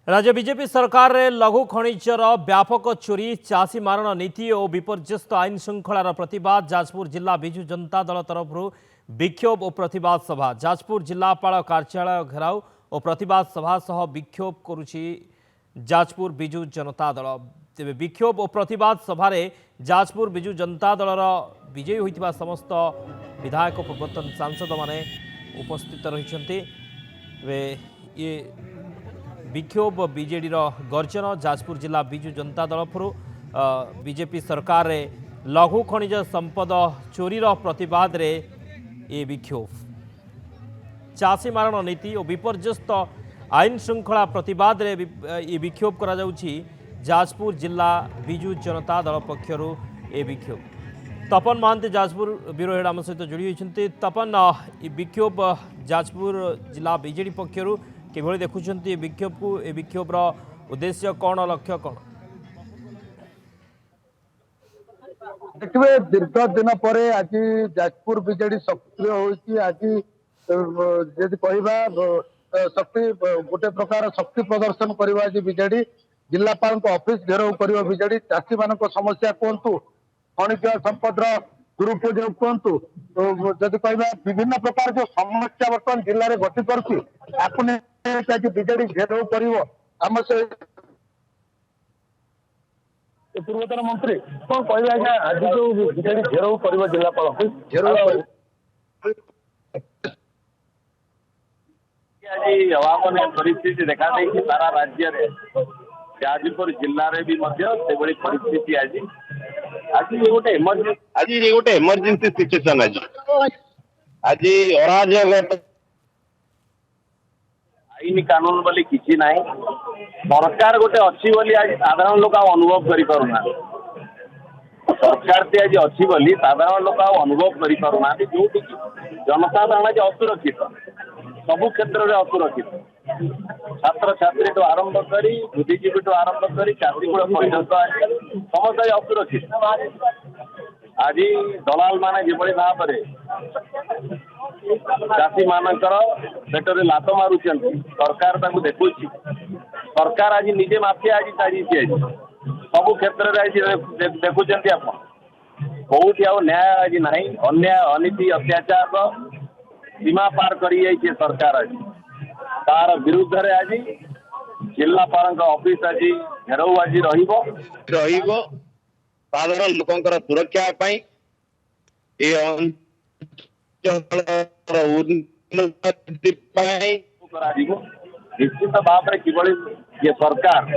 राज्य बीजेपी सरकार रे लघु खनिजर व्यापक चोरी चाषी मारण नीति और विपर्यस्त आईन श्रृंखलार प्रतिवाद जाजपुर जिला बिजु जनता दल तरफ विक्षोभ और प्रतिवाद सभा जाजपुर जिलापाल कार्यालय घेराव और प्रतिवाद सभा सह विक्षोभ करुछि जाजपुर बिजु जनता दल तेज विक्षोभ और प्रतिवाद सभा जाजपुर बिजु जनता दलर विजयी होइतिबा समस्त विधायक पूर्वतन सांसद माने उपस्थित रहिछन्ति ये विक्षोभ बीजेडी गर्जन जाजपुर जिला बिजु जनता दल बीजेपी सरकार रे लघु खनिज संपद चोरीर प्रतिवाद रे ये विक्षोभ चाषी मारण नीति और विपर्यस्त आईन श्रृंखला प्रतिवाद रे ये विक्षोभ करा जाउछि जाजपुर जिला बिजु जनता दल पक्षर ये विक्षोभ तपन महांती जाजपुर ब्यूरो हेड आम सहित जोड़ी होती तपन ये विक्षोभ जाजपुर जिला बीजेडी पक्षर किभଳି देखुछन्ती विक्षोभ को ए विक्षोभर उद्देश्य कौन लक्ष्य कौन देखिए दीर्घ दिन पर आज जाजपुर बीजेडी सक्रिय होती आज यदि कहवा शक्ति गोटे प्रकार शक्ति प्रदर्शन करवा आज बीजेडी जिलापाल ऑफिस घेराव कर बीजेडी चाषी मान समस्या कहतु खनिज संपद दुरुपयोग कहतु जदि कहवा विभिन्न प्रकार जो समस्या बर्तमान जिले में गति कर बीजेडी घेराव कर पूर्वतन मंत्री कौन कह आज्ञा आज जो बीजेडी घेराव कर जिलापाल ऑफिस घेराव आज अभावन परिस्थिति देखा देगी सारा राज्य में जाजपुर जिले में भी परिस्थिति आज आज गोटे इमरजेंसी सिचुएशन आज आज अराजक आईन कानून बोली किसी ना सरकार गोटे अच्छी बोली आज साधारण लोक अनुभव करना सरकार टी आज अच्छी बोली साधारण लोक अनुभव करना जो जनसाधारण आज असुरक्षित सबु क्षेत्र में असुरक्षित छात्र छात्री तो आरंभ करी बुद्धिजीवी तो आरंभ करी चाषी कूल पर्यंत समस्त असुरक्षित आज दलाल माने जो भाव चाषी मानकर पेटरे लात मारुंट सरकार देखुच सरकार आज निजे माफिया आज सारी सबु क्षेत्र में आज देखुं आप कौटी आ न्याय आज ना अन्याय अनीति अत्याचार सीमा पार कर सरकार आज तार विरुद्ध रे आज जिलापाल ऑफिस आज घेराव आज साधारण लोकंकर सुरक्षा निश्चित भाव में किभली ये सरकार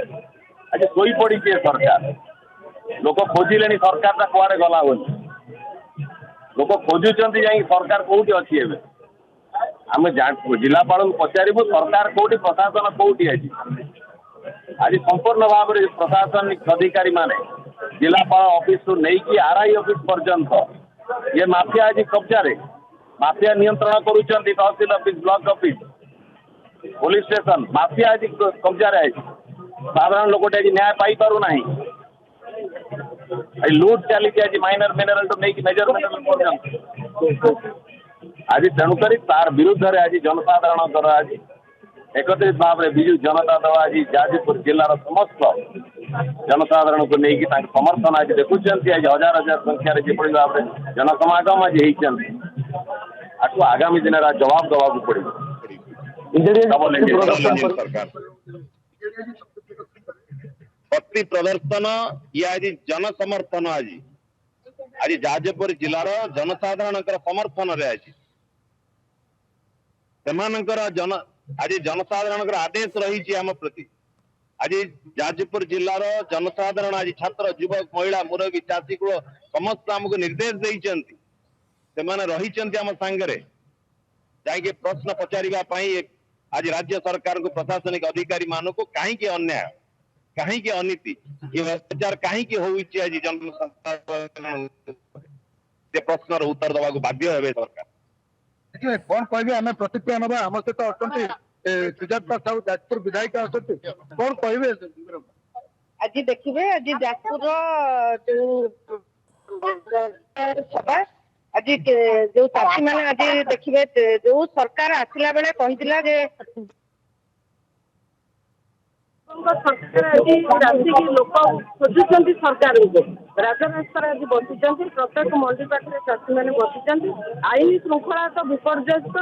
आज शोई पड़ी सरकार लोक खोजिले सरकार कुआड़े गला बोली लोक खोजुंट जा सरकार कौटी अच्छी आम जिलापाल पचारू सरकार कौटी प्रशासन कौटी आज आज संपूर्ण भाव में प्रशासनिक अधिकारी माने जिलापाल ऑफिस नहीं आरआई ऑफिस पर्यंत ये माफिया आज कब्जा माफिया नियंत्रण करुँच तहसील office block office police station mafia आज कब्जा साधारण लोक आज न्याय पाई पारु नाही लुट चली आज माइनर मिनरल टू नहीं मेजर मिनरल पर्यंत आज तेणुक तार विरुद्ध रे आज जनसाधारण आज एकत्रित भाव में बिजु जनता दल आज जाजपुर जिलार समस्त जनसाधारण को लेकिन समर्थन आज देखुं आज हजार हजार संख्यार जो भाव में जनसमागम आज आपको आगामी दिन जवाब दवा पड़ो शक्ति प्रदर्शन ये आज जनसमर्थन आज आज जाजपुर जिलार जनसाधारण समर्थन रे आज जन आज जनसाधारण आदेश रही आम प्रति आज जाजपुर जिलार जनसाधारण आज छात्र युवक महिला मुरबी चाषी कूल समस्त आमको निर्देश देते रही आम सांगे जाके प्रश्न पचारे आज राज्य सरकार को प्रशासनिक अधिकारी मानक कहीं अन्याय कहीं अनीति ये भ्रष्टाचार कहीं आज जनसाधारण प्रश्न उत्तर दवा बाध्य हे सरकार देखिए कौन कहे आम प्रतिक्रिया ना आम सहित अच्छा सुजाता साहू जाजपुर विधायिका अच्छा कौन कहे आज देखिए आज जाजपुर सभा आज जो चाषी मैंने आज देखिए जो सरकार आसला बेले कही ସରକାର ଆଜି ରାତିକି ଲୋକ ଖୋଜୁଛନ୍ତି ସରକାରଙ୍କୁ ରାଜରାସ୍ତାରେ ଆଜି ବସିଛନ୍ତି। ପ୍ରତ୍ୟେକ ମଣ୍ଡି ପାଖରେ ଚାଷୀମାନେ ବସିଛନ୍ତି। ଆଇନ ଶୃଙ୍ଖଳା ତ ବିପର୍ଯ୍ୟସ୍ତ।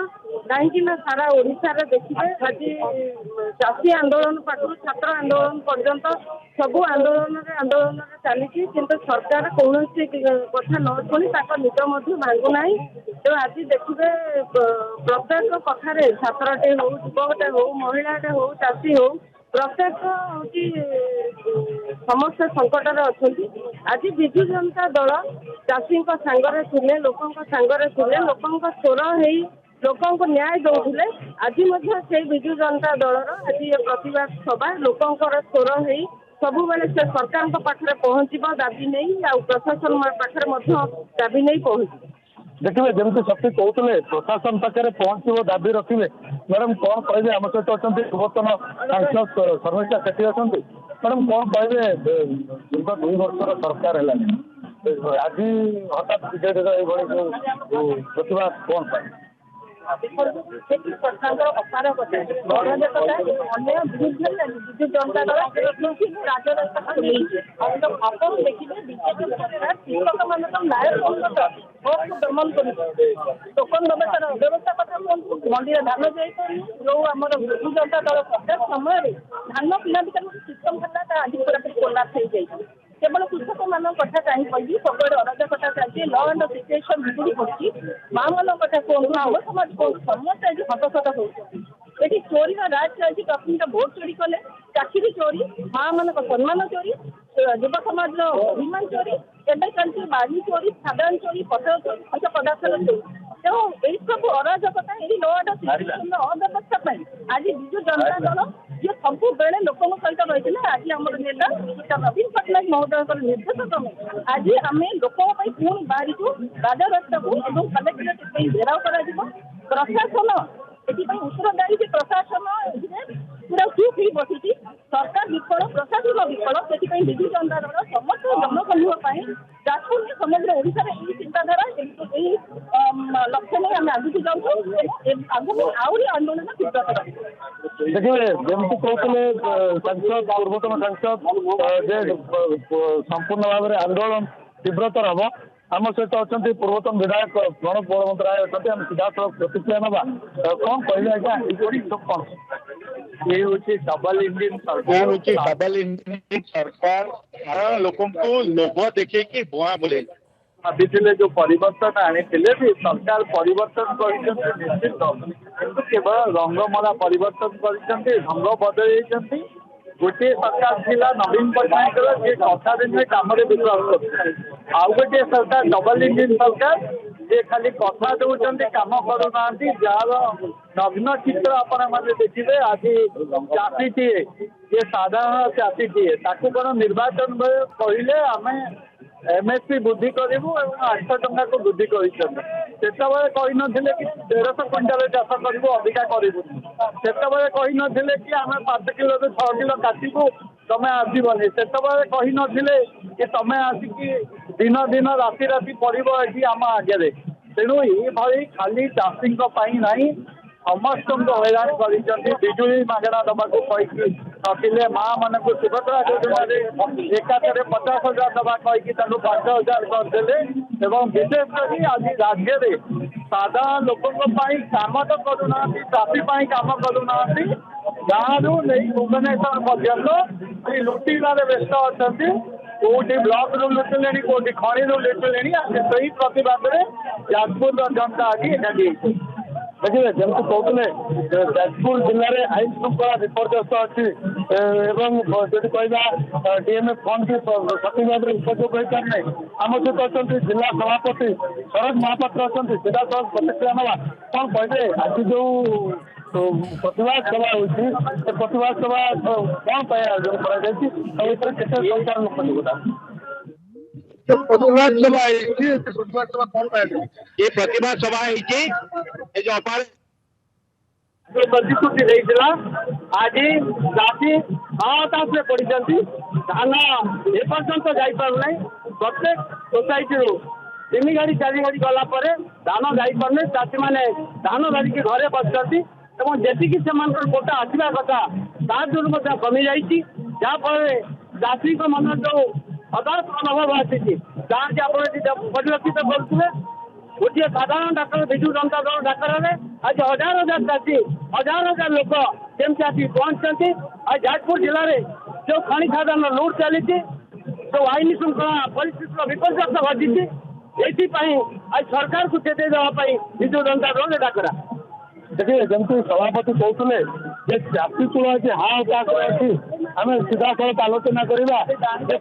କାହିଁକି ନା ସାରା ଓଡ଼ିଶାରେ ଦେଖିବେ ଆଜି ଚାଷୀ ଆନ୍ଦୋଳନ ପାଖରୁ ଛାତ୍ର ଆନ୍ଦୋଳନ ପର୍ଯ୍ୟନ୍ତ ସବୁ ଆନ୍ଦୋଳନରେ ଚାଲିଛି। କିନ୍ତୁ ସରକାର କୌଣସି କଥା ନ ଶୁଣି ତାଙ୍କ ନିଦ ମଧ୍ୟ ଭାଙ୍ଗୁନାହିଁ। ତେଣୁ ଆଜି ଦେଖିବେ ପ୍ରତ୍ୟେକ କଥାରେ ଛାତ୍ରଟେ ହଉ, ଯୁବକଟେ ହଉ, ମହିଳାଟେ ହଉ, ଚାଷୀ ହଉ, ପ୍ରତ୍ୟେକ ହଉଛି ସମସ୍ତେ ସଙ୍କଟରେ ଅଛନ୍ତି। ଆଜି ବିଜୁ ଜନତା ଦଳ ଚାଷୀଙ୍କ ସାଙ୍ଗରେ ଥିଲେ, ଲୋକଙ୍କ ସାଙ୍ଗରେ ଥିଲେ, ଲୋକଙ୍କ ସ୍ୱର ହେଇ ଲୋକଙ୍କୁ ନ୍ୟାୟ ଦଉଥିଲେ। ଆଜି ମଧ୍ୟ ସେଇ ବିଜୁ ଜନତା ଦଳର ଆଜି ପ୍ରତିବାଦ ସଭା ଲୋକଙ୍କର ସ୍ୱର ହେଇ ସବୁବେଳେ ସେ ସରକାରଙ୍କ ପାଖରେ ପହଞ୍ଚିବ ଦାବି ନେଇ, ଆଉ ପ୍ରଶାସନ ପାଖରେ ମଧ୍ୟ ଦାବି ନେଇ ପହଞ୍ଚିବ। ଦେଖିବେ ଯେମିତି ଶକ୍ତି କହୁଥିଲେ ପ୍ରଶାସନ ପାଖରେ ପହଞ୍ଚିବ ଦାବି ରଖିବେ। ମ୍ୟାଡାମ କଣ କହିବେ? ଆମ ସହିତ ଅଛନ୍ତି ପୂର୍ବତନ ସାଂସଦ ଶର୍ମିଷ୍ଠା ସେଠୀ ଅଛନ୍ତି। ମ୍ୟାଡାମ କଣ କହିବେ? ଦୀର୍ଘ 2 ବର୍ଷର ସରକାର ହେଲାଣି, ଆଜି ହଠାତ୍ ବିଜେଡିର ଏଇଭଳି ଯୋଉ ପ୍ରତିବାଦ କଣ ପାଇଁ? ସରକାରଙ୍କର ଅପାରଗତା ଅରାଜକତା ଅନ୍ୟାୟ ବିରୁଦ୍ଧରେ ବିଜୁ ଜନତା ଦଳ ରାଜରାସ୍ତା ଆପଣ ଦେଖିବେ ବିଜେପି ସରକାର କୃଷକମାନଙ୍କ ନ୍ୟାୟ ଭୋଟକୁ ଦମନ କରୁଛି। ଟୋକନ ବ୍ୟବସ୍ଥାର ଅବ୍ୟବସ୍ଥା କଥା କୁହନ୍ତୁ, ମଣ୍ଡିରେ ଧାନ ଯାଇପାରୁନି। ଯୋଉ ଆମର ବିଜୁ ଜନତା ଦଳ ସରକାର ସମୟରେ ଧାନ କିଣା ବିକା ସିଷ୍ଟମ ହେଲା ତା ଆଜି ପୁରାପୁରି କୋଲାପ୍ସ ହେଇଯାଇଛି। କେବଳ କୃଷକମାନଙ୍କ କଥା କାହିଁ କହିବି, ସବୁଆଡେ ଅରାଜକତା ଚାଲିଛି, ଲ ଆଣ୍ଡ ସିଚୁଏସନ ବିଜୁଳି ପଡୁଛି। ମା ମାନଙ୍କ କଥା କୁହନ୍ତୁ, ଆମ ସମାଜ କୁହନ୍ତୁ, ସମସ୍ତେ ଆଜି ହତଶତ ହଉଛନ୍ତି। ଏଠି ଚୋରିର ରାଜ ଚାଲିଛି। ପ୍ରଥମେ ଭୋଟ ଚୋରି କଲେ, ଚାକିରି ଚୋରି, ମା ମାନଙ୍କ ସମ୍ମାନ ଚୋରି, ଯୁବ ସମାଜର ଅଭିମାନ ଚୋରି, ଏବେ ଚାଲିଛି ବାଡ଼ି ଚୋରି, ଖାଦାନ ଚୋରି, ପଥର ଚୋରି, ଖଣିଜ ପଦାର୍ଥର ଚୋରି। ତେଣୁ ଏଇ ସବୁ ଅରାଜକତା, ଏଇ ଲ ଆଣ୍ଡ ସିଚୁଏସନର ଅବ୍ୟବସ୍ଥା ପାଇଁ ଆଜି ବିଜୁ ଜନତା ଦଳ ଯିଏ ସବୁବେଳେ ଲୋକଙ୍କ ସହିତ ରହିଥିଲେ, ଆଜି ଆମର ନେତା ନବୀନ ପଟ୍ଟନାୟକ ମହୋଦୟଙ୍କର ନିର୍ଦ୍ଦେଶ କ୍ରମେ ଆଜି ଆମେ ଲୋକଙ୍କ ପାଇଁ ପୁଣି ବାହାରିଛୁ ରାଜରାସ୍ତାକୁ ଏବଂ କଲେକ୍ଟରେଟ୍ ପାଇଁ ଘେରାଉ କରାଯିବ। ପ୍ରଶାସନ ଏଥିପାଇଁ ଉତ୍ତରଦାୟୀ ଯେ ପ୍ରଶାସନ ଏଥିରେ ପୁରା ଚୁପ୍ ହେଇ ବସିଛି। ସରକାର ବିଫଳ, ପ୍ରଶାସନ ବିଫଳ। ସେଥିପାଇଁ ବିଜୁ ଜନତା ଦଳ ସମସ୍ତ ଜନସମୂହ ପାଇଁ ଯାଜପୁର ସମଗ୍ର ଓଡ଼ିଶାରେ ଏହି ଚିନ୍ତାଧାରା ଏହି ଲକ୍ଷ୍ୟ ନେଇ ଆମେ ଆଗକୁ ଯାଉଛୁ ଏବଂ ଆଗକୁ ଆହୁରି ଆନ୍ଦୋଳନ ତୀବ୍ରତର ରହିବ। ଦେଖିବେ ଯେମିତି କହୁଥିଲେ ସାଂସଦ ପୂର୍ବତନ ସାଂସଦ ଯେ ସମ୍ପୂର୍ଣ୍ଣ ଭାବରେ ଆନ୍ଦୋଳନ ତୀବ୍ରତର ହବ। ଆମ ସହିତ ଅଛନ୍ତି ପୂର୍ବତନ ବିଧାୟକ ପ୍ରଣବ ବଳବନ୍ତରାୟ ଅଛନ୍ତି। ଆମେ ସିଧାସଳଖ ପ୍ରତିକ୍ରିୟା ନେବା। କଣ କହିଲେ ଆଜ୍ଞା? କଣ ये हूँ डबल इंजिन सरकार ଲୋକଙ୍କୁ ଲୋଭ ଦେଖେଇକି ଭୁଆଁ ବୁଲେଇ ଭାବିଥିଲେ ଯୋଉ ପରିବର୍ତ୍ତନ ଆଣିଥିଲେ ବି ସରକାର ପରିବର୍ତ୍ତନ କରିଛନ୍ତି ନିଶ୍ଚିତ, କିନ୍ତୁ କେବଳ ରଙ୍ଗମରା ପରିବର୍ତ୍ତନ କରିଛନ୍ତି, ଢଙ୍ଗ ବଦଳେଇଛନ୍ତି। ଗୋଟିଏ ସରକାର ଥିଲା ନବୀନ ପଟ୍ଟନାୟକର, ଯିଏ କଥା ଦିନରେ କାମରେ ବିଶ୍ୱାସ କରୁଥିଲେ। ଆଉ ଗୋଟିଏ ସରକାର ଡବଲ ଇଞ୍ଜିନ ସରକାର, ଯିଏ ଖାଲି କଥା ଦଉଛନ୍ତି କାମ କରୁନାହାନ୍ତି। ଯାହାର ନଗ୍ନ ଚିତ୍ର ଆପଣମାନେ ଦେଖିବେ। ଆଜି ଚାଷୀଟିଏ, ଯିଏ ସାଧାରଣ ଚାଷୀଟିଏ, ତାକୁ କଣ ନିର୍ବାଚନ ବେଳେ କହିଲେ ଆମେ MSP ବୃଦ୍ଧି କରିବୁ ଏବଂ 800 ଟଙ୍କାକୁ ବୃଦ୍ଧି କରିଛନ୍ତି। ସେତେବେଳେ କହିନଥିଲେ କି 1,500 କ୍ୱିଣ୍ଟାଲ ଚାଷ କରିବୁ, ଅଧିକା କରିବୁନି। ସେତେବେଳେ କହିନଥିଲେ କି ଆମେ 5 କିଲୋରୁ 6 କିଲୋ କାଟିବୁ, ତମେ ଆସିବନି। ସେତେବେଳେ କହିନଥିଲେ କି ତମେ ଆସିକି ଦିନ ଦିନ ରାତି ରାତି ପଡ଼ିବ ଏଠି ଆମ ଆଗରେ। ତେଣୁ ଏଇଭଳି ଖାଲି ଚାଷୀଙ୍କ ପାଇଁ ନାହିଁ, ସମସ୍ତଙ୍କୁ ହଇରାଣ କରିଛନ୍ତି। ବିଜୁଳି ମାଗଣା ଦେବାକୁ କହିକି ଠକିଲେ। ମା ମାନଙ୍କୁ ସୁଭଦ୍ରା ଯୋଜନାରେ ଏକାଥରେ 50,000 ଦେବା କହିକି ତାଙ୍କୁ 5,000 କରିଦେଲେ। ଏବଂ ବିଶେଷ କରି ଆଜି ରାଜ୍ୟରେ ସାଧାରଣ ଲୋକଙ୍କ ପାଇଁ କାମ ତ କରୁନାହାନ୍ତି, ଚାଷୀ ପାଇଁ କାମ କରୁନାହାନ୍ତି। ଗାଁରୁ ନେଇ ଭୁବନେଶ୍ୱର ପର୍ଯ୍ୟନ୍ତ ସେଇ ଲୁଟିବାରେ ବ୍ୟସ୍ତ ଅଛନ୍ତି। କୋଉଠି ବ୍ଲକରୁ ଲୁଟିଲେଣି, କୋଉଠି ଖଣିରୁ ଲୁଟିଲେଣି। ସେଇ ପ୍ରତିବାଦରେ ଯାଜପୁରର ଜନତା ଆଜି ଏକାଠି ହେଇଛି। ଦେଖିବେ ଯେମିତି କହୁଥିଲେ ଯାଜପୁର ଜିଲ୍ଲାରେ ଆଇନ ଶୃଙ୍ଖଳା ବିପର୍ଯ୍ୟସ୍ତ ଅଛି ଏବଂ ଯଦି କହିବା DMF ଫଣ୍ଡ ବି ସଠିକ ଭାବରେ ଉପଯୋଗ ହୋଇପାରୁନାହିଁ। ଆମ ସହିତ ଅଛନ୍ତି ଜିଲ୍ଲା ସଭାପତି ସରୋଜ ମହାପାତ୍ର ଅଛନ୍ତି। ସିଧାସଳଖ ପ୍ରତିକ୍ରିୟା ନେବା। କଣ କହିବେ? ଆଜି ଯୋଉ ପ୍ରତିବାଦ ସଭା ହେଉଛି, ସେ ପ୍ରତିବାଦ ସଭା କଣ ପାଇଁ ଆୟୋଜନ କରାଯାଇଛି ଆଉ ଏଥିରେ କେତେ ସଂଖ୍ୟାର ଲୋକ ଯୋଗଦାନ? ପ୍ରତିବାଦ ସଭା ହେଇଛି। ପ୍ରତିବାଦ ସଭା କଣ ପାଇଁ ଏ ପ୍ରତିବାଦ ସଭା ହେଇଛି? ଏ ଯୋଉ ପ୍ରତିଶ୍ରୁତି ଦେଇଥିଲା, ଆଜି ଚାଷୀ ହତାଶରେ ପଡିଛନ୍ତି। ଧାନ ଏପର୍ଯ୍ୟନ୍ତ ଯାଇପାରୁନାହିଁ। ପ୍ରତ୍ୟେକ ସୋସାଇଟିରୁ 3 ଗାଡି 4 ଗାଡି ଗଲା ପରେ ଧାନ ଯାଇପାରୁନି। ଚାଷୀମାନେ ଧାନ ଧରିକି ଘରେ ବସିଛନ୍ତି। ଏବଂ ଯେତିକି ସେମାନଙ୍କର କୋଟା ଆସିବା କଥା ତା ଦୂର ମଧ୍ୟ କମି ଯାଇଛି। ଯାହାଫଳରେ ଚାଷୀଙ୍କ ମନରେ ଯୋଉ ହତାଶ ମନୋଭାବ ଆସିଛି ଯାହାକି ଆପଣ ଏଠି ପରିଲକ୍ଷିତ କରୁଥିଲେ। ଗୋଟିଏ ସାଧାରଣ ଡାକ୍ତର ବିଜୁ ଜନତା ଦଳ ଡାକ୍ତରରେ ଆଜି ହଜାର ହଜାର ଚାଷୀ ହଜାର ହଜାର ଲୋକ କେମିତି ଆସି ପହଞ୍ଚିଛନ୍ତି। ଆଉ ଯାଜପୁର ଜିଲ୍ଲାରେ ଯୋଉ ଖଣି ଖାଦାନ ଲୁଟ୍ ଚାଲିଛି, ଯୋଉ ଆଇନ ଶୃଙ୍ଖଳା ପରିସ୍ଥିତିର ବିପର୍ଯ୍ୟସ୍ତ ଘଟିଛି, ଏଥିପାଇଁ ଆଜି ସରକାରକୁ ଚେତାଇ ଦେବା ପାଇଁ ବିଜୁ ଜନତା ଦଳ ଡାକରା। देखिए जमी सभापति कहते जे चाषी कूल आज हाहाकार अच्छी आम सीधासख आलोचना करवा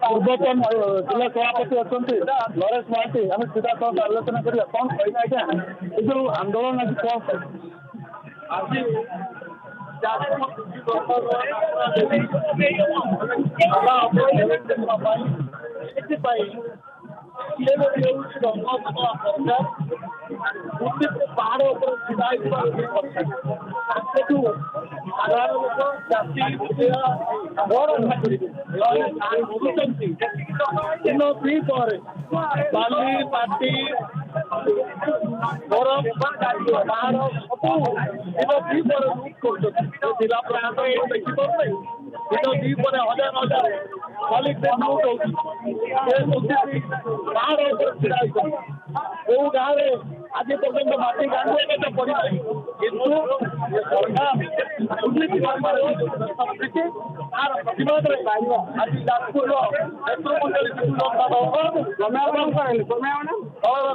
पूर्वतन जिला सभापति अच्छा नरेश महांती आम सीधासख आलोचना करवा कौन कह आज्ञा ये जो आंदोलन आज ପାହାଡ଼ ଉପରେ ଛିଡ଼ା ହେଇଥିବା ତାଙ୍କଠୁ ସାଧାରଣ ଲୋକ ଚାଷୀ ବଡ଼ ବୁଝୁଛନ୍ତି ଦିନ ଦୁଇ ପରେ ବାଲି ମାଟି ବରଫ ପାହାଡ଼ ସବୁ ଦିନ ଦୁଇ ପରେ ଲୁଟ୍ କରୁଛନ୍ତି। ଜିଲ୍ଲା ପ୍ରଶାସନ ଦେଖିପାରୁନାହିଁ। ଦିନ ଦୁଇ ପରେ ହଜାର ହଜାର ଖାଲି ଲୁଟ୍ ହଉଛି। ପାହାଡ଼ ଉପରେ ଛିଡ଼ା ହେଇଛନ୍ତି। କୋଉ ଗାଁରେ ଆଜି ପର୍ଯ୍ୟନ୍ତ ମାଟି ଗାଣ୍ଡୁଆ ପଡ଼ିନାହିଁ, କିନ୍ତୁ ସରକାର ଦୁର୍ନୀତି ତାର ପ୍ରତିବାଦରେ ଆଜି ଯାଜପୁରର ନେତୃମଣ୍ଡଳୀ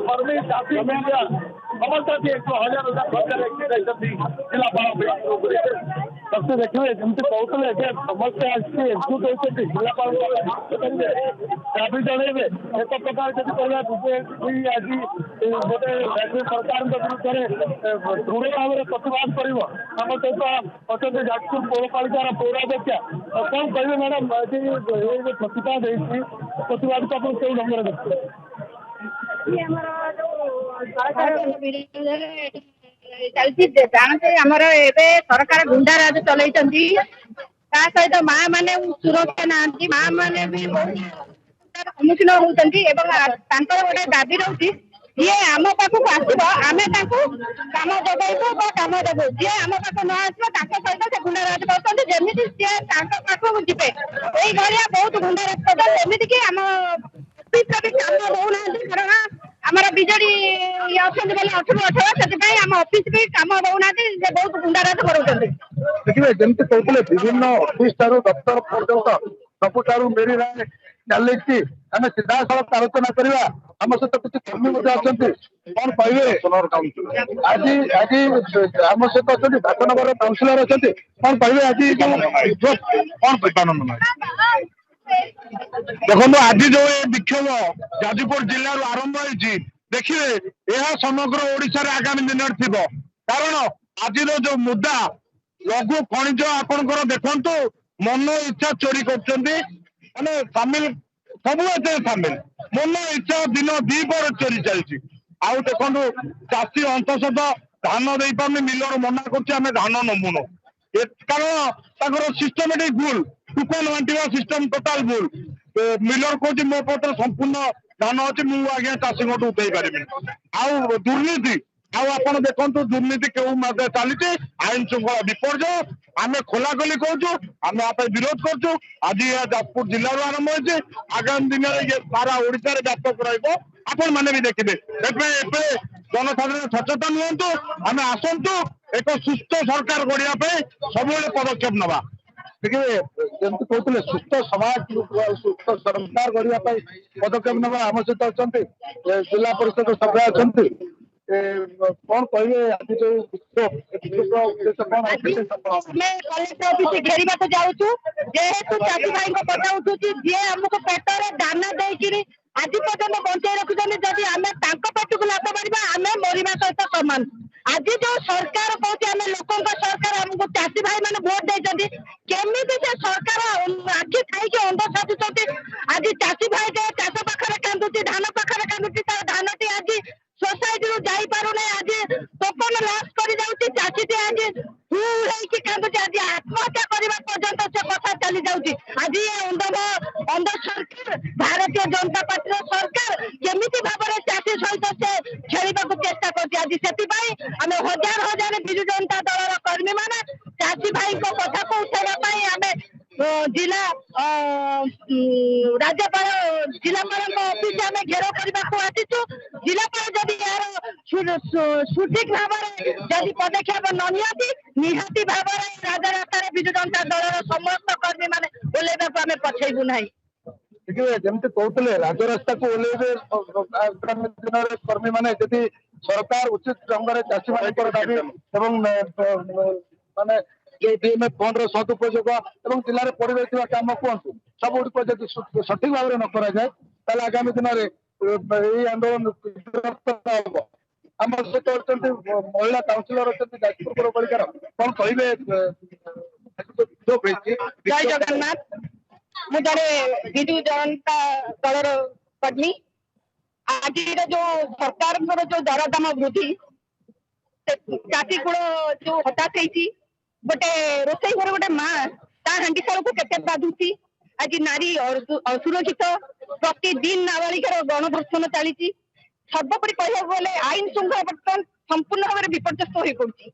କର୍ମୀ ଚାଷୀ ମିଡ଼ିଆ ସମସ୍ତେ 1000 ସରକାର ଯାଇଛନ୍ତି ଜିଲ୍ଲାପାଳ सबसे देखिए जमी कहते जे समस्या आसी एकजुट होती जिलापाल दाबी जनइबे एक प्रकार जब कहला बीजेपी आज गोटे राज्य सरकार विरुद्ध में दृढ़ भाव में प्रतिवाद कर सहित अच्छा जाजपुर पौरपालिकार पौराध्यक्ष कौन कहे मैडम आज प्रतिवाद प्रतिवाद को आप कौ ढंग ଚାଲିଛି ଜାଣନ୍ତି ଆମର ଏବେ ସରକାର ଗୁଣ୍ଡା ରାଜ ଚଲେଇଛନ୍ତି। ତା ସହିତ ମା ମାନେ ସୁରକ୍ଷା ନାହାନ୍ତି। ମା ମାନେ ବି ସମ୍ମୁଖୀନ ହଉଛନ୍ତି ଏବଂ ତାଙ୍କର ଗୋଟେ ଦାବି ରହୁଛି ଯିଏ ଆମ ପାଖକୁ ଆସିବ ଆମେ ତାଙ୍କୁ କାମ ଯୋଗାଇବୁ ବା କାମ ଦେବୁ। ଯିଏ ଆମ ପାଖକୁ ନ ଆସିବ ତାଙ୍କ ସହିତ ସେ ଗୁଣ୍ଡା ରାଜ କରୁଛନ୍ତି। ଯେମିତି ସିଏ ତାଙ୍କ ପାଖକୁ ଯିବେ ଏଇଭଳିଆ ବହୁତ ଗୁଣ୍ଡା ରାଜ କରୁଛନ୍ତି। ଯେମିତି କି ଆମ ଅଫିସରେ ବି କାମ ଦଉନାହାନ୍ତି କାରଣ ଆମର ବିଜେଡି ଅଛନ୍ତି ବୋଲି 18 ସେଥିପାଇଁ ଆମ ଅଫିସ ବି କାମ ଦଉନାହାନ୍ତି। ସେ ବହୁତ ଗୁଣ୍ଡାରାଜ କରୁଛନ୍ତି। देखिए जमी कहते विभिन्न अफिस ठार दफ्तर पर्यंत सबुठार मेरी राय चली आम सीधा सड़क आलोचना करवा आम सहित किसी कर्मी अच्छा कौन कहे आज आज आम सहित अच्छा भाटनगर काउनसिलर अच्छा कौन कहे आज कौन देखो आज जो विक्षोभ जाजपुर जिलू आरंभ होती देखिए यह समग्र ओडिशा आगामी दिन थी कारण आज जो मुद्दा लघु खनिज आपणकर देखु मन इच्छा चोरी कर सामिल सब सामिल मन इच्छा दिन दीपर चोरी चलती आउ देखु चाषी अंतशत धान दे पारे मिलर मना कर धान नमुन कारण सिस्टमेटिक भूल टोकन बांटा सिस्टम टोटाल भूल मिलर कौन मो पत्र संपूर्ण धान अच्छी मुझे आज्ञा चाषी उठे पारि आउ दुर्नीति आपण देखो दुर्नीति क्यों चली आईन श्रृंखला विपर्य आम खोलाखोली कहूँ आम विरोध करुँ। आज यह जाजपुर जिलू आरंभ होती आगामी दिन में ये सारा ओडिशा व्यापक रहा मैंने भी देखिए जनसाधारण सचेतन हूँ आम आसतु एक सुस्थ सरकार गढ़ा सब पदक्षेप नवा देखिए जमी कहते सुस्थ समाज सुस्थ सरकार गढ़ा पदक्षेप नवा आम सहित अच्छा जिला परिषद सभ्य अच्छा कौन कहे आज जो कलेक्टर ऑफिस घेरिबा को जाऊछु जेहेतु चाषी भाई को पठाउछु जे हमको पेटर दाना देकिरी आज पर्यंत बंचाई रखुछन जदि आमे तांको पेट को लात मारिबा आमे मरिबा सहित समान। आज जो सरकार कहते आमे लोकों का सरकार हमको चाषी भाई माने वोट देछंती केमिति से सरकार आखि खाई के अंध साजुछंती। आज चाषी भाई जे चाष पाखरे कांदुची धान पाखरे कांदुची तार धानटी आज सोसाइटी रू जाई पारु नै। आज टोकन लॉस करि जाउची चाषीटी आज कांदुची आज आत्महत्या करबा पर्यंत से कथा चली जाउची। ଯାଉଛି। ଆଜି ଅନ୍ଧ ସରକାର ଭାରତୀୟ ଜନତା ପାର୍ଟିର ସରକାର କେମିତି ଭାବରେ ଚାଷୀ ସହିତ ସେ ଖେଳିବାକୁ ଚେଷ୍ଟା କରୁଛି। ଆଜି ସେଥିପାଇଁ ଆମେ ହଜାର ହଜାର ବିଜୁ ଜନତା ଦଳର କର୍ମୀ ମାନେ ଚାଷୀ ଭାଇଙ୍କ କଥାକୁ ଉଠେଇବା ପାଇଁ ଆମେ ଜିଲ୍ଲା ରାଜ୍ୟପାଳ ଜିଲ୍ଲାପାଳଙ୍କ ଅଫିସ ଆମେ ଘେରାଉ କରିବାକୁ ଆସିଛୁ। ଜିଲ୍ଲାପାଳ ଯଦି ଏହାର ସଠିକ ଭାବରେ ଯଦି ପଦକ୍ଷେପ ନ ନିଅନ୍ତି ନିହାତି ଭାବରେ ରାଜରାସ୍ତାରେ ବିଜୁ ଜନତା ଦଳର ସମସ୍ତ କର୍ମୀ ମାନେ ଓହ୍ଲାଇବାକୁ ଆମେ ପଛେଇବୁ ନାହିଁ। ଦେଖିବେ ଯେମିତି କହୁଥିଲେ ରାଜରାସ୍ତାକୁ ଓହ୍ଲେଇବେ ଆଗାମୀ ଦିନରେ କର୍ମୀ ମାନେ ଯଦି ସରକାର ଉଚିତ ଢଙ୍ଗରେ ଚାଷୀ ମାନଙ୍କର ଦାବି ଏବଂ ମାନେ ଯୋଉ DMF ଫଣ୍ଡର ସଦୁପଯୋଗ ଏବଂ ଜିଲ୍ଲାରେ ପଡିରହିଥିବା କାମ କୁହନ୍ତୁ ସବୁଗୁଡ଼ିକ ଯଦି ସଠିକ ଭାବରେ ନ କରାଯାଏ ତାହେଲେ ଆଗାମୀ ଦିନରେ ଏହି ଆନ୍ଦୋଳନ ହବ। ଆମ ସହିତ ଅଛନ୍ତି ମହିଳା କାଉନ୍ସିଲର ଅଛନ୍ତି ଯାଜପୁର ପୌରପାଳିକାର କଣ କହିବେ? ଜୟ ଜଗନ୍ନାଥ। ମୁଁ ଜଣେ ବିଜୁ ଜନତା ଦଳର କର୍ମୀ। ଆଜିର ଯୋଉ ସରକାରଙ୍କର ଯୋଉ ଦରଦାମ ବୃଦ୍ଧି ଚାଷୀ କୂଳ ଯୋଉ ହଠାତ୍ ହେଇଛି। ଗୋଟେ ରୋଷେଇ ଘରେ ଗୋଟେ ମା ତା ହାଣ୍ଡିଶାଳକୁ କେତେ ବାଧୁଛି। ଆଜି ନାରୀ ଅସୁରକ୍ଷିତ। ପ୍ରତିଦିନ ନାବାଳିକାର ଗଣଧର୍ଷଣ ଚାଲିଛି। ସର୍ବୋପରି କହିବାକୁ ଗଲେ ଆଇନ ଶୃଙ୍ଖଳା ବର୍ତ୍ତମାନ ସମ୍ପୂର୍ଣ୍ଣ ଭାବରେ ବିପର୍ଯ୍ୟସ୍ତ ହୋଇ ପଡୁଛି।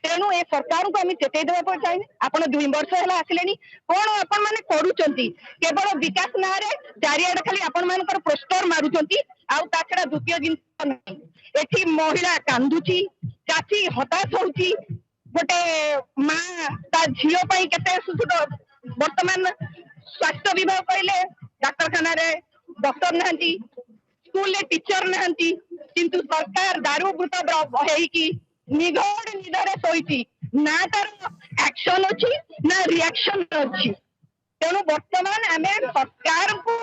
ତେଣୁ ଏ ସରକାରଙ୍କୁ ଆମେ ଚେତାଇ ଦେବା ପାଇଁ ଚାହେଁ। ଆପଣ 2 ବର୍ଷ ହେଲା ଆସିଲେଣି, କଣ ଆପଣ ମାନେ କରୁଛନ୍ତି? କେବଳ ବିକାଶ ନାଁରେ ଚାରିଆଡେ ଖାଲି ଆପଣ ମାନଙ୍କର ପୋଷ୍ଟର ମାରୁଛନ୍ତି, ଆଉ ତା ଛଡା ଦ୍ୱିତୀୟ ଜିନିଷ ନାହିଁ। ଏଠି ମହିଳା କାନ୍ଦୁଛି, ଚାଷୀ ହତାଶ ହଉଛି। ଗୋଟେ ମା ତା ଝିଅ ପାଇଁ କେତେ ବର୍ତ୍ତମାନ ସ୍ୱାସ୍ଥ୍ୟ ବିଭାଗ କହିଲେ ଡାକ୍ତରଖାନାରେ ଡକ୍ଟର ନାହାନ୍ତି, ସ୍କୁଲରେ ଟିଚର ନାହାନ୍ତି, କିନ୍ତୁ ସରକାର ଦାରୁବୃତ ହେଇକି ନିଘୋଡ଼ ନିଦରେ ଶୋଇଛି। ନା ତାର ଆକ୍ସନ ଅଛି ନା ରିଆକ୍ସନ ଅଛି। ତେଣୁ ବର୍ତ୍ତମାନ ଆମେ ସରକାରଙ୍କୁ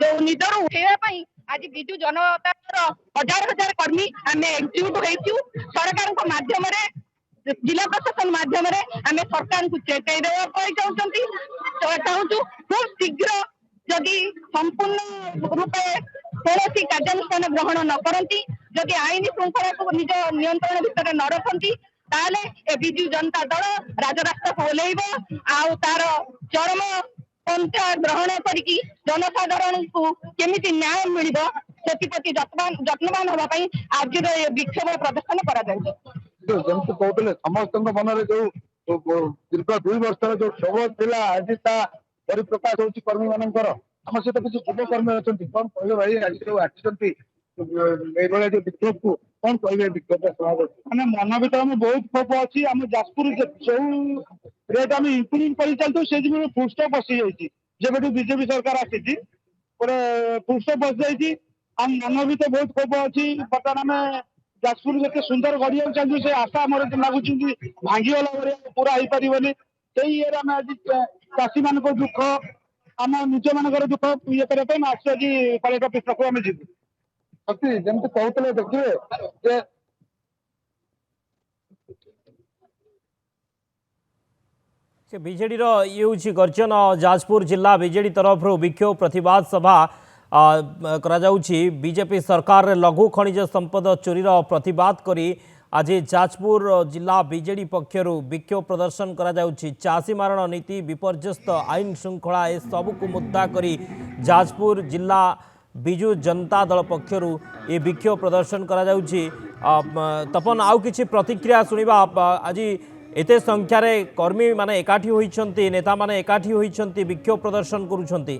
ଯୋଉ ନିଦରୁ ଉଠେଇବା ପାଇଁ ଆଜି ବିଜୁ ଜନତାର ହଜାର ହଜାର କର୍ମୀ ଆମେ ଏକଜୁଟ ହେଇଛୁ। ସରକାରଙ୍କ ମାଧ୍ୟମରେ ଜିଲ୍ଲା ପ୍ରଶାସନ ମାଧ୍ୟମରେ ଆମେ ସରକାରଙ୍କୁ ଚେତାଇ ଦେବା ପାଇଁ ଚାହୁଁଛୁ। ଖୁବ ଶୀଘ୍ର ଯଦି ସମ୍ପୂର୍ଣ୍ଣ ରୂପେ କୌଣସି କାର୍ଯ୍ୟାନୁଷ୍ଠାନ ଗ୍ରହଣ ନ କରନ୍ତି, ଯଦି ଆଇନ ଶୃଙ୍ଖଳାକୁ ନିଜ ନିୟନ୍ତ୍ରଣ ଭିତରେ ନ ରଖନ୍ତି, ତାହେଲେ ଏ ବିଜୁ ଜନତା ଦଳ ରାଜରାସ୍ତାକୁ ଓହ୍ଲେଇବ ଆଉ ତାର ଚରମ ପନ୍ଥା ଗ୍ରହଣ କରିକି ଜନସାଧାରଣଙ୍କୁ କେମିତି ନ୍ୟାୟ ମିଳିବ ସେଥିପ୍ରତି ଯତ୍ନବାନ ହେବା ପାଇଁ ଆଜିର ଏ ବିକ୍ଷୋଭ ପ୍ରଦର୍ଶନ କରାଯାଉଛି। ଯେମିତି କହୁଥିଲେ ସମସ୍ତଙ୍କ ମନରେ ଯୋଉ ଦୀର୍ଘ 2 ବର୍ଷର ଯୋଉ କ୍ଷୋଭ ଥିଲା ଆଜି ତା ପରିପ୍ରକାଶ ହଉଛି କର୍ମୀ ମାନଙ୍କର। ଆମ ସହିତ କିଛି ଯୁବ କର୍ମୀ ଅଛନ୍ତି, କଣ କହିବେ ଭାଇ ଆଜି ଯୋଉ ଆସିଛନ୍ତି এইଭଳିଆ ଯୋଉ ବିକ୍ଷୋଭକୁ କଣ କହିବେ? ବିକ୍ଷୋଭ ମାନେ ମନ ଭିତରେ ଆମେ ବହୁତ କ୍ଷୋଭ ଅଛି। ଆମ ଯାଜପୁର ଯୋଉ ରେଟ୍ ଆମେ ଇମ୍ପ୍ରୁଭ କରି ଚାଲିଛୁ ସେ ଯୋଉ ଫୁଲଷ୍ଟପ୍ ବସି ଯାଇଛି। ଯେବେଠୁ ବିଜେପି ସରକାର ଆସିଛି ଗୋଟେ ଫୁଲଷ୍ଟପ୍ ବସି ଯାଇଛି। ଆମ ମନ ଭିତରେ ବହୁତ କ୍ଷୋଭ ଅଛି। ବର୍ତ୍ତମାନ ଆମେ ଯାଜପୁର ଯେତେ ସୁନ୍ଦର ଗଢିବାକୁ ଚାଲିଛୁ ସେ ଆଶା ଆମର ଲାଗୁଛି ଭାଙ୍ଗିଗଲା ଭଳିଆ, ପୁରା ହେଇପାରିବନି। ସେଇ ଇଏରେ ଆମେ ଆଜି ଚାଷୀ ମାନଙ୍କ ଦୁଃଖ ଆମ ନିଜ ମାନଙ୍କର ଦୁଃଖ ଇଏ କରିବା ପାଇଁ ଆସି ଆଜି କଲେକ୍ଟର ଅଫିସ୍ ପାଖକୁ ଆମେ ଯିବୁ। ସତୀ ଯେମିତି କହୁଥିଲେ ଦେଖିବେ ଯେ ବିଜେଡିର ଇଏ ହେଉଛି ଗର୍ଜନ। ଯାଜପୁର ଜିଲ୍ଲା ବିଜେଡି ତରଫରୁ ବିକ୍ଷୋଭ ପ୍ରତିବାଦ ସଭା କରାଯାଉଛି। ବିଜେପି ସରକାରରେ ଲଘୁ ଖଣିଜ ସମ୍ପଦ ଚୋରିର ପ୍ରତିବାଦ କରି ଆଜି ଯାଜପୁର ଜିଲ୍ଲା ବିଜେଡି ପକ୍ଷରୁ ବିକ୍ଷୋଭ ପ୍ରଦର୍ଶନ କରାଯାଉଛି। ଚାଷୀ ମାରଣ ନୀତି, ବିପର୍ଯ୍ୟସ୍ତ ଆଇନ ଶୃଙ୍ଖଳା ଏସବୁକୁ ମୁଦ୍ଦା କରି ଯାଜପୁର ଜିଲ୍ଲା ବିଜୁ ଜନତା ଦଳ ପକ୍ଷରୁ ଏ ବିକ୍ଷୋଭ ପ୍ରଦର୍ଶନ କରାଯାଉଛି। ତପନ ଆଉ କିଛି ପ୍ରତିକ୍ରିୟା ଶୁଣିବା। ଆଜି एते संख्यार कर्मी माने एकाठी होइछन्ति, नेता माने एकाठी होइछन्ति, विक्षोभ प्रदर्शन करुछन्ति।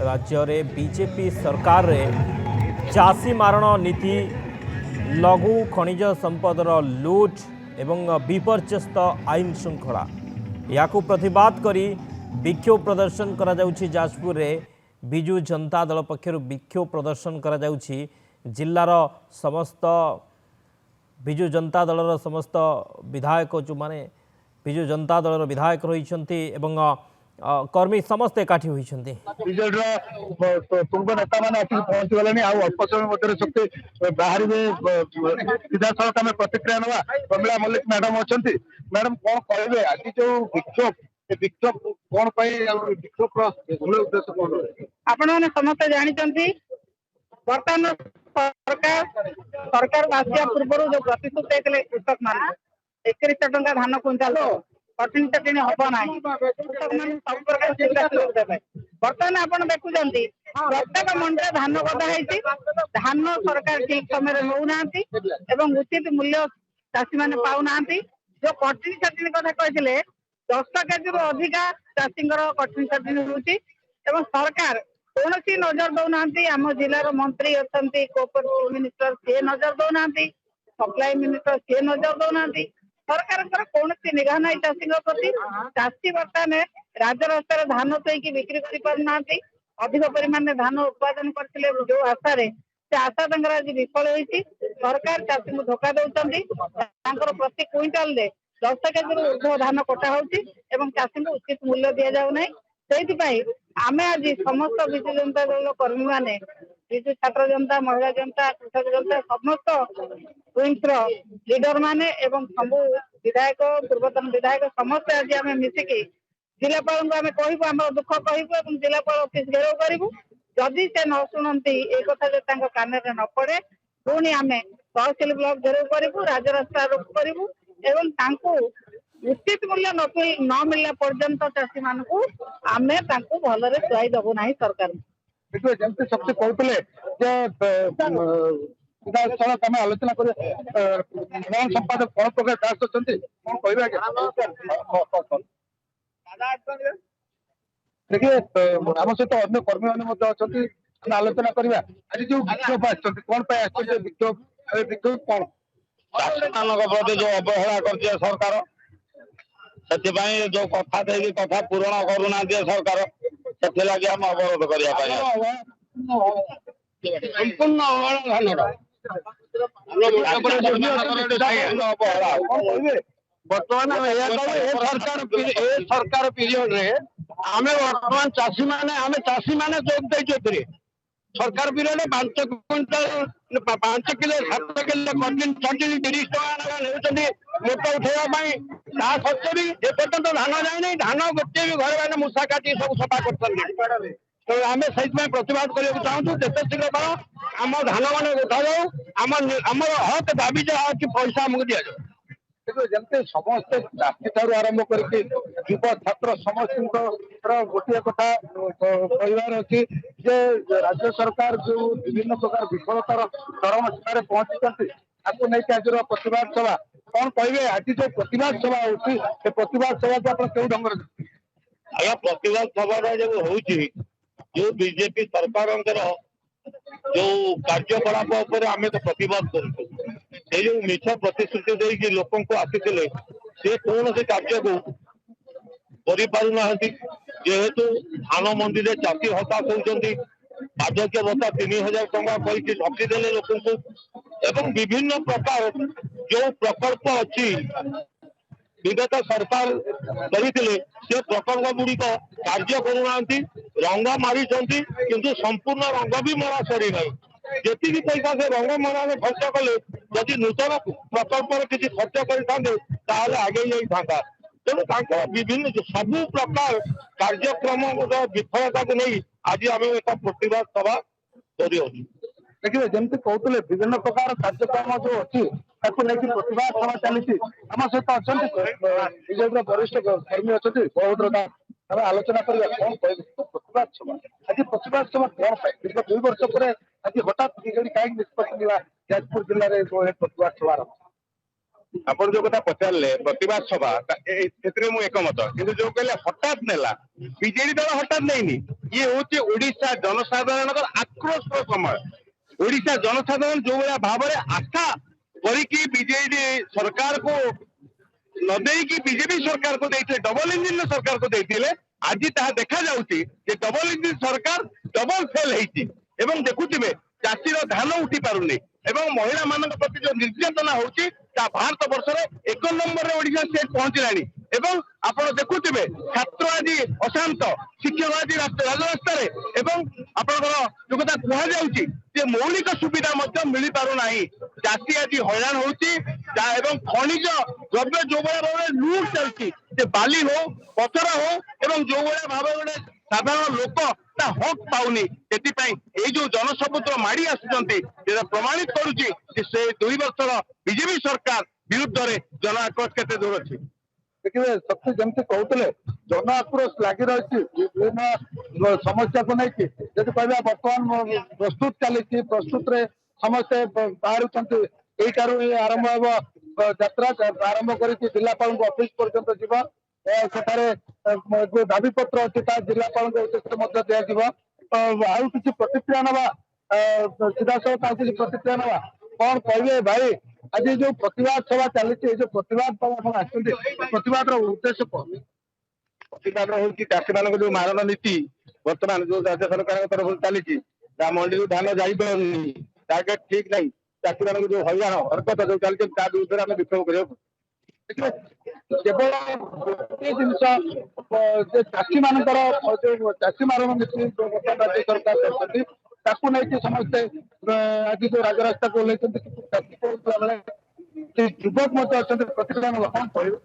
राज्य रे बीजेपी सरकार रे चाषी मारण नीति, लघु खनिज संपदर लुट एवं विपर्यस्त आईन श्रृंखला या प्रतिवाद करी विक्षोभ प्रदर्शन करा जाउछि। जाजपुर रे बिजु जनता दल पक्षर विक्षोभ प्रदर्शन करा जाउछि। जिल्लार समस्त बिजु जनता दलर समस्त विधायक जो माने बिजु जनता दलर विधायक रहिछन्ति एवं कर्मी समस्त एकाठी होइछन्ति। ବିଜେଡିର ତୁଙ୍ଗ ନେତା ମାନେ ଆସିକି ପହଞ୍ଚି ଗଲେଣି। ଆଉ ଅଳ୍ପ ସମୟ ମଧ୍ୟରେ ଶକ୍ତି ବାହାରିବେ। ସିଧାସଳଖ ଆମେ ପ୍ରତିକ୍ରିୟା ନେବା। ପ୍ରମିଳା ମଲ୍ଲିକ ମ୍ୟାଡାମ ଅଛନ୍ତି। ମ୍ୟାଡାମ କଣ କହିବେ ଆଜି ଯୋଉ ବିକ୍ଷୋଭ, ଏ ବିକ୍ଷୋଭ କଣ ପାଇଁ ଆଉ ବିକ୍ଷୋଭର ମୂଳ ଉଦ୍ଦେଶ୍ୟ କଣ ରହିଛି? ଆପଣମାନେ ସମସ୍ତେ ଜାଣିଛନ୍ତି ବର୍ତ୍ତମାନ ସରକାର ଆସିବା ପୂର୍ବରୁ ଯୋଉ ପ୍ରତିଶ୍ରୁତି ଦେଇଥିଲେ କୃଷକ ମାନେ 3100 ଟଙ୍କା ଧାନ କୁଇଣ୍ଟାଲ କଠିନ ଚାଟିଣି ହବ ନାହିଁ, କୃଷକ ମାନେ ସବୁ ପ୍ରକାର ସୁବିଧା ସୁଯୋଗ ଦେବେ। ବର୍ତ୍ତମାନ ଆପଣ ଦେଖୁଛନ୍ତି ପ୍ରତ୍ୟେକ ମଣ୍ଡିରେ ଧାନ ଗଦା ହେଇଛି, ଧାନ ସରକାର ଠିକ ସମୟରେ ନଉନାହାନ୍ତି ଏବଂ ଉଚିତ ମୂଲ୍ୟ ଚାଷୀ ମାନେ ପାଉନାହାନ୍ତି। ଯୋଉ କଠିନ ଚାଟିଣି କଥା କହିଥିଲେ 10 କେଜିରୁ ଅଧିକା ଚାଷୀଙ୍କର କଠିନ ଚାଟିଣି ହଉଛି ଏବଂ ସରକାର କୌଣସି ନଜର ଦଉନାହାନ୍ତି। ଆମ ଜିଲ୍ଲାର ମନ୍ତ୍ରୀ ଅଛନ୍ତି, କୋଅପରେଟିଭ ମିନିଷ୍ଟର, ସିଏ ନଜର ଦଉନାହାନ୍ତି, ସପ୍ଲାଇ ମିନିଷ୍ଟର ସିଏ ନଜର ଦଉନାହାନ୍ତି। ସରକାରଙ୍କର କୌଣସି ନିଘା ନାହିଁ ଚାଷୀଙ୍କ ପ୍ରତି। ଚାଷୀ ବର୍ତ୍ତମାନ ରାଜରାସ୍ତାରେ ଧାନ ଥୋଇକି ବିକ୍ରି କରିପାରୁନାହାନ୍ତି। ଅଧିକ ପରିମାଣରେ ଧାନ ଉତ୍ପାଦନ କରିଥିଲେ ଯୋଉ ଆଶାରେ, ସେ ଆଶା ତାଙ୍କର ଆଜି ବିଫଳ ହୋଇଛି। ସରକାର ଚାଷୀଙ୍କୁ ଧୋକା ଦଉଛନ୍ତି। ତାଙ୍କର ପ୍ରତି କୁଇଣ୍ଟାଲରେ 10 କେଜିରୁ ଉର୍ଦ୍ଧ୍ୱ ଧାନ କଟା ହଉଛି ଏବଂ ଚାଷୀଙ୍କୁ ଉଚିତ ମୂଲ୍ୟ ଦିଆଯାଉ ନାହିଁ। ସେଇଥିପାଇଁ ଆମେ ଆଜି ସମସ୍ତ ବିଜୁ ଜନତା ଦଳ କର୍ମୀ ମାନେ, ବିଜୁ ଛାତ୍ର ଜନତା, ମହିଳା ଜନତା, କୃଷକ ଜନତା, ସମସ୍ତ ୱିଙ୍ଗର ଲିଡର ମାନେ ଏବଂ ସବୁ ବିଧାୟକ, ପୂର୍ବତନ ବିଧାୟକ ସମସ୍ତେ ଆଜି ଆମେ ମିଶିକି ଜିଲ୍ଲାପାଳଙ୍କୁ ଆମେ କହିବୁ, ଆମର ଦୁଃଖ କହିବୁ ଏବଂ ଜିଲ୍ଲାପାଳ ଅଫିସ ଘେରାଉ କରିବୁ। ଯଦି ସେ ନ ଶୁଣନ୍ତି, ଏ କଥା ଯଦି ତାଙ୍କ କାନରେ ନ ପଡେ, ପୁଣି ଆମେ ତହସିଲ ବ୍ଲକ ଘେରାଉ କରିବୁ, ରାଜରାସ୍ତା ରୋକ କରିବୁ ଏବଂ ତାଙ୍କୁ ଉଚିତ ମୂଲ୍ୟ ନ ମିଳିଲା ପର୍ଯ୍ୟନ୍ତ ଚାଷୀ ମାନଙ୍କୁ ଆମେ ତାଙ୍କୁ ଭଲରେ ଖୁଆଇ ଦବୁ ନାହିଁ ସରକାର। ଦେଖିବେ ଯେମିତି ଶକ୍ତି କହୁଥିଲେ ଯେ ସିଧାସଳଖ ଆମେ ଆଲୋଚନା କରିବା। ମହାନ ସମ୍ପାଦକ କଣ ପ୍ରକାଶ ଦାସ ଅଛନ୍ତି, କଣ କହିବେ ଆଜ୍ଞା? ଦେଖିବେ ଆମ ସହିତ ଅନ୍ୟ କର୍ମୀମାନେ ମଧ୍ୟ ଅଛନ୍ତି, ଆମେ ଆଲୋଚନା କରିବା। ଆଜି ଯୋଉ ବିକ୍ଷୋଭ ଆସିଛନ୍ତି, କଣ ପାଇଁ ଆସିଛନ୍ତି ବିକ୍ଷୋଭ? ବିକ୍ଷୋଭ କଣ? ଚାଷୀମାନଙ୍କ ପ୍ରତି ଯୋଉ ଅବହେଳା କରିছে ସରକାର, ସେଥିପାଇଁ ଯୋଉ କଥା ଦେଇକି କଥା ପୂରଣ କରୁନାହାନ୍ତି ସରକାର, ସେଥିଲାଗି ଆମେ ଅବରୋଧ କରିବା ପାଇଁ ସମ୍ପୂର୍ଣ୍ଣ ଅବହେଳା ଧାନର। ବର୍ତ୍ତମାନ ଏ ସରକାର ପିରିୟଡରେ ଆମେ ବର୍ତ୍ତମାନ ଚାଷୀ ମାନେ ଯୋଗ ଦେଇଛୁ ଏଥିରେ। ସରକାର ପିରିୟଡରେ 5 କିଲୋ 7 କିଲୋ କଠିନ ଚାଟିଣି 30 ଟଙ୍କା ନେଉଛନ୍ତି ମୋଟ ଉଠେଇବା ପାଇଁ। ତା ସତ୍ତ୍ୱେ ବି ଏପର୍ଯ୍ୟନ୍ତ ଧାନ ଯାଇନି। ଧାନ ଗୋଟିଏ ବି ଘରେ ମାନେ ମୂଷା କାଟି ସବୁ ସଫା କରୁଛନ୍ତି। ତେଣୁ ଆମେ ସେଇଥିପାଇଁ ପ୍ରତିବାଦ କରିବାକୁ ଚାହୁଁଛୁ, ଯେତେ ଶୀଘ୍ର ପାର ଆମ ଧାନ ମାନେ ଉଠାଯାଉ, ଆମର ହକ୍ ଦାବି ଯାହା ଅଛି ପଇସା ଆମକୁ ଦିଆଯାଉ। କିନ୍ତୁ ଯେମିତି ସମସ୍ତେ ଚାଷୀ ଠାରୁ ଆରମ୍ଭ କରିକି ଯୁବ ଛାତ୍ର ସମସ୍ତଙ୍କର ଗୋଟିଏ କଥା କହିବାର ଅଛି ଯେ ରାଜ୍ୟ ସରକାର ଯୋଉ ବିଭିନ୍ନ ପ୍ରକାର ବିଫଳତାର ଚରମ ସୀମାରେ ପହଞ୍ଚିଛନ୍ତି, ତାକୁ ନେଇକି ଆଜିର ପ୍ରତିବାଦ ସଭା କଣ କହିବେ? ଆଜି ଯୋଉ ପ୍ରତିବାଦ ସଭା ହଉଛି, ସେ ପ୍ରତିବାଦ ସଭାକୁ ଆପଣ କେଉଁ ଢଙ୍ଗରେ ଦେଖୁଛନ୍ତି? ଆଜ୍ଞା, ପ୍ରତିବାଦ ସଭାଟା ଯୋଉ ହଉଛି, ଯୋଉ ବିଜେପି ସରକାରଙ୍କର ଯୋଉ କାର୍ଯ୍ୟକଳାପ ଉପରେ ଆମେ ତ ପ୍ରତିବାଦ କରୁଛୁ। ସେଇ ଯୋଉ ମିଛ ପ୍ରତିଶ୍ରୁତି ଦେଇକି ଲୋକଙ୍କୁ ଆସିଥିଲେ, ସେ କୌଣସି କାର୍ଯ୍ୟକୁ କରିପାରୁନାହାନ୍ତି। ଯେହେତୁ ଧାନ ମଣ୍ଡିରେ ଚାଷୀ ହତାଶ ହଉଛନ୍ତି, ବାର୍ଦ୍ଧକ୍ୟ ଭତ୍ତା 3000 ଟଙ୍କା କହିକି ଠକିଦେଲେ ଲୋକଙ୍କୁ ଏବଂ ବିଭିନ୍ନ ପ୍ରକାର ଯୋଉ ପ୍ରକଳ୍ପ ଅଛି ବିଗତ ସରକାର କରିଥିଲେ, ସେ ପ୍ରକଳ୍ପ ଗୁଡିକ କାର୍ଯ୍ୟ କରୁନାହାନ୍ତି, ରଙ୍ଗ ମାରିଛନ୍ତି, କିନ୍ତୁ ସମ୍ପୂର୍ଣ୍ଣ ରଙ୍ଗ ବି ମରା ସରିନାହିଁ। ଯେତିକି ପଇସା ସେ ରଙ୍ଗ ମରାରେ ଖର୍ଚ୍ଚ କଲେ, ଯଦି ନୂତନ ପ୍ରକଳ୍ପରେ କିଛି ଖର୍ଚ୍ଚ କରିଥାନ୍ତେ ତାହେଲେ ଆଗେଇ ଯାଇଥାନ୍ତା। ତେଣୁ ତାଙ୍କର ବିଭିନ୍ନ ସବୁ ପ୍ରକାର କାର୍ଯ୍ୟକ୍ରମର ବିଫଳତାକୁ ନେଇ ଆଜି ଆମେ ଏକ ପ୍ରତିବାଦ ସଭା କରିଅଛୁ। ଦେଖିବେ ଯେମିତି କହୁଥିଲେ ବିଭିନ୍ନ ପ୍ରକାର କାର୍ଯ୍ୟକ୍ରମ ଯୋଉ ଅଛି ତାକୁ ନେଇକି ପ୍ରତିବାଦ ସଭା ଚାଲିଛି। ଆମ ସହିତ ଅଛନ୍ତି ବିଜେପିର ବରିଷ୍ଠ କର୍ମୀ ଅଛନ୍ତି ବଳଭଦ୍ର ଦାସ। ଆମେ ଆଲୋଚନା କରିବା କଣ କହିବେ ପ୍ରତିବାଦ ସଭା। ଆଜି ପ୍ରତିବାଦ ସଭା କଣ ପାଇଁ? ଦୀର୍ଘ 2 ବର୍ଷ ପରେ ଆଜି ହଠାତ୍ ବିଜେଡି କାହିଁକି ନିଷ୍ପତ୍ତି ନେଲା ଯାଜପୁର ଜିଲ୍ଲାରେ ପ୍ରତିବାଦ ସଭାର? ଆପଣ ଯୋଉ କଥା ପଚାରିଲେ ପ୍ରତିବାଦ ସଭା, ସେଥିରେ ମୁଁ ଏକମତ। କିନ୍ତୁ ଯୋଉ କହିଲେ ହଠାତ୍ ନେଲା, ବିଜେଡି ଦଳ ହଠାତ୍ ନେଇନି। ଇଏ ହଉଛି ଓଡିଶା ଜନସାଧାରଣଙ୍କର ଆକ୍ରୋଶର ସମୟ। ଓଡିଶା ଜନସାଧାରଣ ଯୋଉ ଭଳିଆ ଭାବରେ ଆଶା କରିକି ବିଜେଡି ସରକାରକୁ ନ ଦେଇକି ବିଜେପି ସରକାରକୁ ଦେଇଥିଲେ, ଡବଲ ଇଞ୍ଜିନ ସରକାରକୁ ଦେଇଥିଲେ, ଆଜି ତାହା ଦେଖାଯାଉଛି ଯେ ଡବଲ ଇଞ୍ଜିନ ସରକାର ଡବଲ ଫେଲ ହେଇଛି। ଏବଂ ଦେଖୁଥିବେ ଚାଷୀର ଧାନ ଉଠି ପାରୁନି ଏବଂ ମହିଳା ମାନଙ୍କ ପ୍ରତି ଯୋଉ ନିର୍ଯାତନା ହଉଛି, ତା ଭାରତ ବର୍ଷରେ 1 ନମ୍ବରରେ ଓଡିଶା ଷ୍ଟେଟ ପହଞ୍ଚିଲାଣି। এবং ଆପଣ ଦେଖୁଥିବେ ଛାତ୍ର ଆଜି ଅଶାନ୍ତ, ଶିକ୍ଷକ ଆଜି ରାଜରାସ୍ତାରେ ଏବଂ ଆପଣଙ୍କର ଯୋଉ କଥା କୁହାଯାଉଛି ଯେ ମୌଳିକ ସୁବିଧା ମଧ୍ୟ ମିଳିପାରୁନାହିଁ। ଚାଷୀ ଆଜି ହଇରାଣ ହଉଛି ଏବଂ ଖଣିଜ ଦ୍ରବ୍ୟ ଯୋଉ ଭଳିଆ ଭାବରେ ଲୁଟ ଚାଲିଛି, ସେ ବାଲି ହଉ ପଥର ହଉ ଏବଂ ଯୋଉ ଭଳିଆ ଭାବରେ ଗୋଟେ ସାଧାରଣ ଲୋକ ତା ହକ୍ ପାଉନି। ସେଥିପାଇଁ ଏଇ ଯୋଉ ଜନସମୁଦ୍ର ମାଡି ଆସୁଛନ୍ତି ସେଟା ପ୍ରମାଣିତ କରୁଛି ଯେ ସେ 2 ବର୍ଷର ବିଜେପି ସରକାର ବିରୁଦ୍ଧରେ ଜନ ଆକ୍ରୋଶ କେତେ ଦୂର ଅଛି। ଦେଖିବେ ଶକ୍ତି ଯେମିତି କହୁଥିଲେ ଜନ ଆକ୍ରୋଶ ଲାଗି ରହିଛି ବିଭିନ୍ନ ସମସ୍ୟାକୁ ନେଇକି। ଯଦି କହିବା ବର୍ତ୍ତମାନ ପ୍ରସ୍ତୁତ ଚାଲିଛି, ପ୍ରସ୍ତୁତରେ ସମସ୍ତେ ବାହାରୁଛନ୍ତି। ଏଇଠାରୁ ଆରମ୍ଭ ହେବ ଯାତ୍ରା, ଆରମ୍ଭ କରିକି ଜିଲ୍ଲାପାଳଙ୍କ ଅଫିସ ପର୍ଯ୍ୟନ୍ତ ଯିବ। ସେଠାରେ ଯୋଉ ଦାବିପତ୍ର ଅଛି ତା ଜିଲ୍ଲାପାଳଙ୍କ ଉଦ୍ଦେଶ୍ୟରେ ମଧ୍ୟ ଦିଆଯିବ। ଆଉ କିଛି ପ୍ରତିକ୍ରିୟା ନେବା, ସିଧାସଳଖ ଆଉ କିଛି ପ୍ରତିକ୍ରିୟା ନେବା। କଣ କହିବେ ଭାଇ, ଆଜି ଯୋଉ ପ୍ରତିବାଦ ସଭା ଚାଲିଛି, ଏଇ ଯୋଉ ପ୍ରତିବାଦ ସଭା ଆପଣ ଆସିଛନ୍ତି, ପ୍ରତିବାଦର ଉଦ୍ଦେଶ୍ୟ କଣ? ପ୍ରତିବାଦ ହଉଛି ଚାଷୀମାନଙ୍କ ଯୋଉ ମାରଣ ନୀତି ବର୍ତ୍ତମାନ ଯୋଉ ରାଜ୍ୟ ସରକାରଙ୍କ ତରଫରୁ ଚାଲିଛି, ତା ମଣ୍ଡିରୁ ଧାନ ଯାଇପାରୁନି, ଟାର୍ଗେଟ ଠିକ ନାହିଁ, ଚାଷୀମାନଙ୍କୁ ଯୋଉ ହଇରାଣ ହରକତ ଯୋଉ ଚାଲିଛି ତା ବିରୁଦ୍ଧରେ ଆମେ ବିକ୍ଷୋଭ କରିବାକୁ। କେବଳ ଗୋଟିଏ ଜିନିଷ ଯେ ଚାଷୀ ମାନଙ୍କର ଯୋଉ ଚାଷୀ ମାରଣ ନୀତି ବର୍ତ୍ତମାନ ରାଜ୍ୟ ସରକାର କରିଛନ୍ତି, ତାକୁ ନେଇକି ସମସ୍ତେ ଆଜି ଯୋଉ ରାଜରାସ୍ତାକୁ ଓହ୍ଲେଇଛନ୍ତି। କିନ୍ତୁ ଚାଷୀ କହୁଥିବା ବେଳେ ସେ ଯୁବକ ମଧ୍ୟ ଅଛନ୍ତି, ପ୍ରତିକ୍ରିୟା ନେବା କଣ କହିବେ?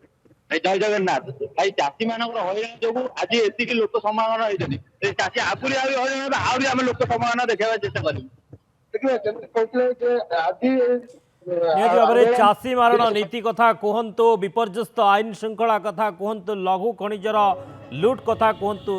ଜୟ ଜଗନ୍ନାଥ। ଭାଇ ଚାଷୀ ମାନଙ୍କର ହଇରାଣ ଯୋଗୁ ଆଜି ଏତିକି ଲୋକ ସମାଗମ ହେଇଛନ୍ତି। ସେ ଚାଷୀ ଆହୁରି ହଇରାଣ ହେବେ, ଆହୁରି ଆମେ ଲୋକ ସମାଗମ ଦେଖେଇବା ଚେଷ୍ଟା କରିବୁ। ଦେଖିବେ ଯେମିତି କହୁଥିଲେ ଯେ ଆଜି ନିହାତି ଭାବରେ ଚାଷୀ ମାରଣ ନୀତି କଥା କୁହନ୍ତୁ, ବିପର୍ଯ୍ୟସ୍ତ ଆଇନ ଶୃଙ୍ଖଳା କଥା କୁହନ୍ତୁ, ଲଘୁ ଖଣିଜର ଲୁଟ୍ କଥା କୁହନ୍ତୁ।